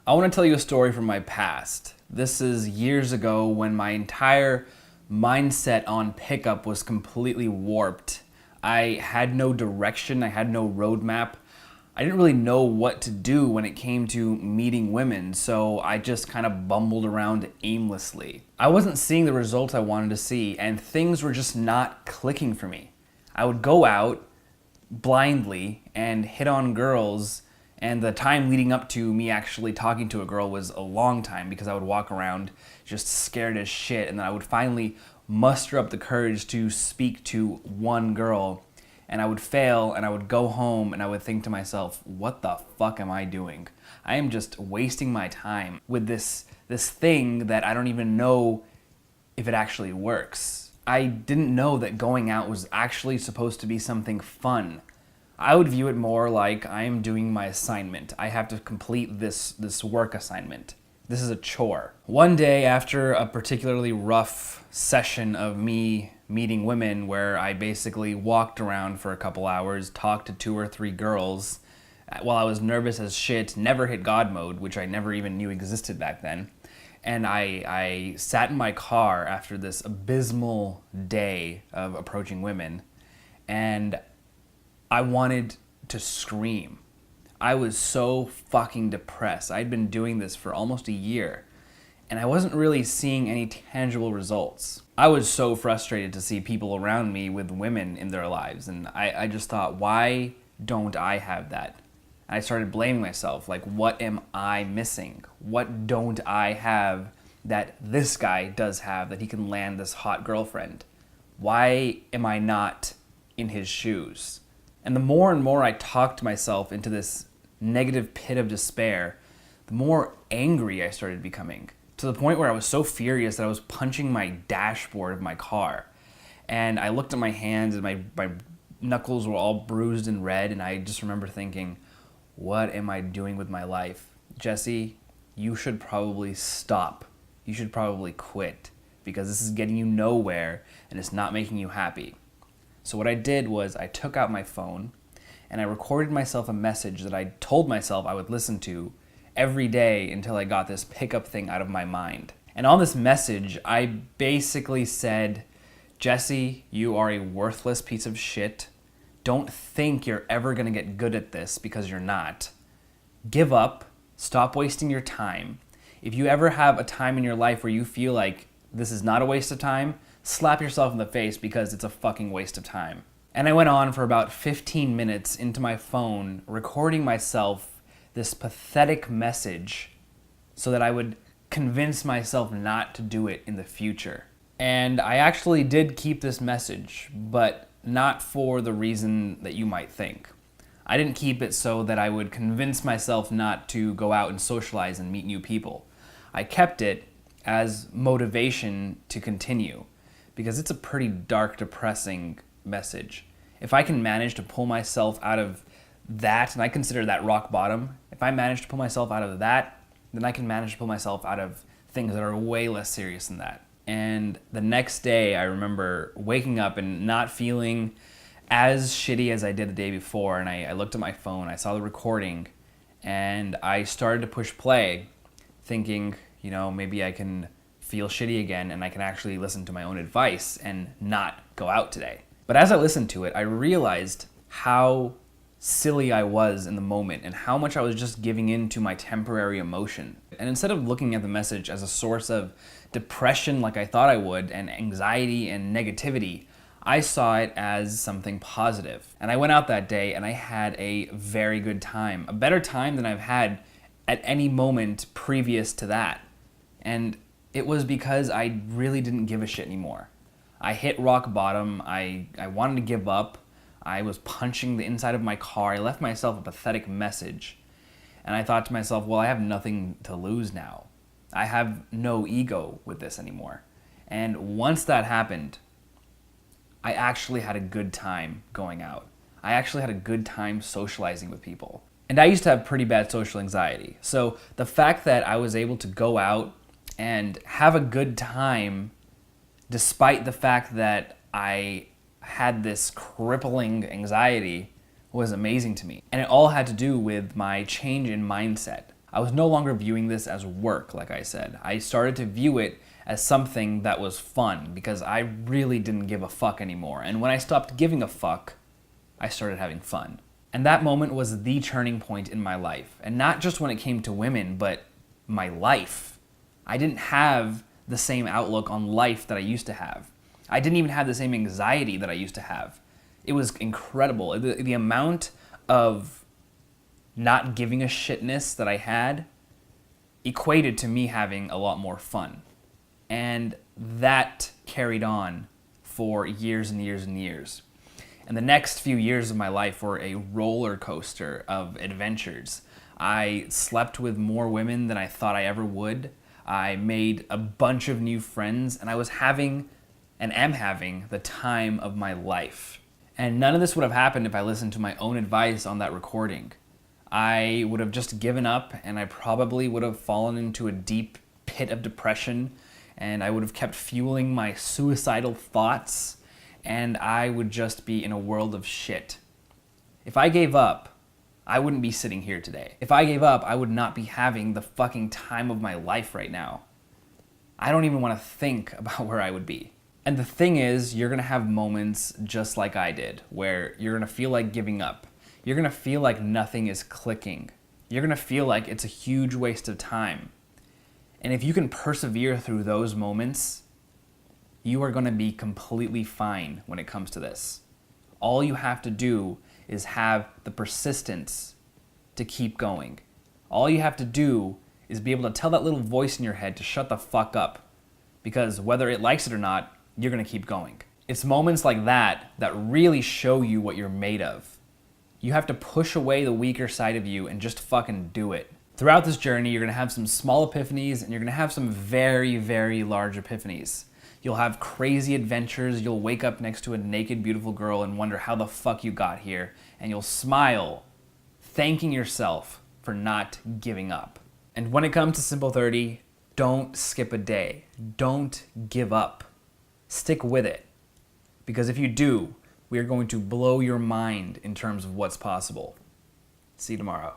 I want to tell you a story from my past. This is years ago when my entire mindset on pickup was completely warped. I had no direction, I had no roadmap. I didn't really know what to do when it came to meeting women, so I just kind of bumbled around aimlessly. I wasn't seeing the results I wanted to see, and things were just not clicking for me. I would go out blindly and hit on girls, and the time leading up to me actually talking to a girl was a long time because I would walk around just scared as shit, and then I would finally muster up the courage to speak to one girl, and I would fail, and I would go home and I would think to myself, what the fuck am I doing? I am just wasting my time with this thing that I don't even know if it actually works. I didn't know that going out was actually supposed to be something fun. I would view it more like I am doing my assignment. I have to complete this work assignment. This is a chore. One day after a particularly rough session of me meeting women where I basically walked around for a couple hours, talked to 2 or 3 girls while I was nervous as shit, never hit God mode, which I never even knew existed back then. And I sat in my car after this abysmal day of approaching women, and I wanted to scream. I was so fucking depressed. I'd been doing this for almost a year, and I wasn't really seeing any tangible results. I was so frustrated to see people around me with women in their lives, and I just thought, why don't I have that? I started blaming myself, like, what am I missing? What don't I have that this guy does have that he can land this hot girlfriend? Why am I not in his shoes? And the more and more I talked myself into this negative pit of despair, the more angry I started becoming, to the point where I was so furious that I was punching my dashboard of my car. And I looked at my hands and my knuckles were all bruised and red, and I just remember thinking, what am I doing with my life? Jesse, you should probably stop. You should probably quit, because this is getting you nowhere and it's not making you happy. So what I did was I took out my phone and I recorded myself a message that I told myself I would listen to every day until I got this pickup thing out of my mind. And on this message, I basically said, Jesse, you are a worthless piece of shit. Don't think you're ever gonna get good at this, because you're not. Give up, stop wasting your time. If you ever have a time in your life where you feel like this is not a waste of time, slap yourself in the face, because it's a fucking waste of time. And I went on for about 15 minutes into my phone, recording myself this pathetic message so that I would convince myself not to do it in the future. And I actually did keep this message, but not for the reason that you might think. I didn't keep it so that I would convince myself not to go out and socialize and meet new people. I kept it as motivation to continue, because it's a pretty dark, depressing message. If I can manage to pull myself out of that, and I consider that rock bottom, if I manage to pull myself out of that, then I can manage to pull myself out of things that are way less serious than that. And the next day, I remember waking up and not feeling as shitty as I did the day before, and I looked at my phone, I saw the recording, and I started to push play, thinking, maybe I can feel shitty again and I can actually listen to my own advice and not go out today. But as I listened to it, I realized how silly I was in the moment and how much I was just giving in to my temporary emotion. And instead of looking at the message as a source of depression like I thought I would, and anxiety and negativity, I saw it as something positive. And I went out that day and I had a very good time, a better time than I've had at any moment previous to that. And it was because I really didn't give a shit anymore. I hit rock bottom. I wanted to give up. I was punching the inside of my car. I left myself a pathetic message. And I thought to myself, well, I have nothing to lose now. I have no ego with this anymore. And once that happened, I actually had a good time going out. I actually had a good time socializing with people. And I used to have pretty bad social anxiety. So the fact that I was able to go out and have a good time despite the fact that I had this crippling anxiety was amazing to me. And it all had to do with my change in mindset. I was no longer viewing this as work, like I said. I started to view it as something that was fun because I really didn't give a fuck anymore. And when I stopped giving a fuck, I started having fun. And that moment was the turning point in my life. And not just when it came to women, but my life. I didn't have the same outlook on life that I used to have. I didn't even have the same anxiety that I used to have. It was incredible. The amount of not giving a shitness that I had equated to me having a lot more fun. And that carried on for years and years and years. And the next few years of my life were a roller coaster of adventures. I slept with more women than I thought I ever would. I made a bunch of new friends, and I was having and am having the time of my life. And none of this would have happened if I listened to my own advice on that recording. I would have just given up, and I probably would have fallen into a deep pit of depression, and I would have kept fueling my suicidal thoughts, and I would just be in a world of shit. If I gave up, I wouldn't be sitting here today. If I gave up, I would not be having the fucking time of my life right now. I don't even want to think about where I would be. And the thing is, you're gonna have moments just like I did, where you're gonna feel like giving up. You're gonna feel like nothing is clicking. You're gonna feel like it's a huge waste of time. And if you can persevere through those moments, you are gonna be completely fine when it comes to this. All you have to do is have the persistence to keep going. All you have to do is be able to tell that little voice in your head to shut the fuck up. Because whether it likes it or not, you're gonna keep going. It's moments like that that really show you what you're made of. You have to push away the weaker side of you and just fucking do it. Throughout this journey, you're gonna have some small epiphanies and you're gonna have some very, very large epiphanies. You'll have crazy adventures. You'll wake up next to a naked, beautiful girl and wonder how the fuck you got here. And you'll smile, thanking yourself for not giving up. And when it comes to Simple 30, don't skip a day. Don't give up. Stick with it. Because if you do, we are going to blow your mind in terms of what's possible. See you tomorrow.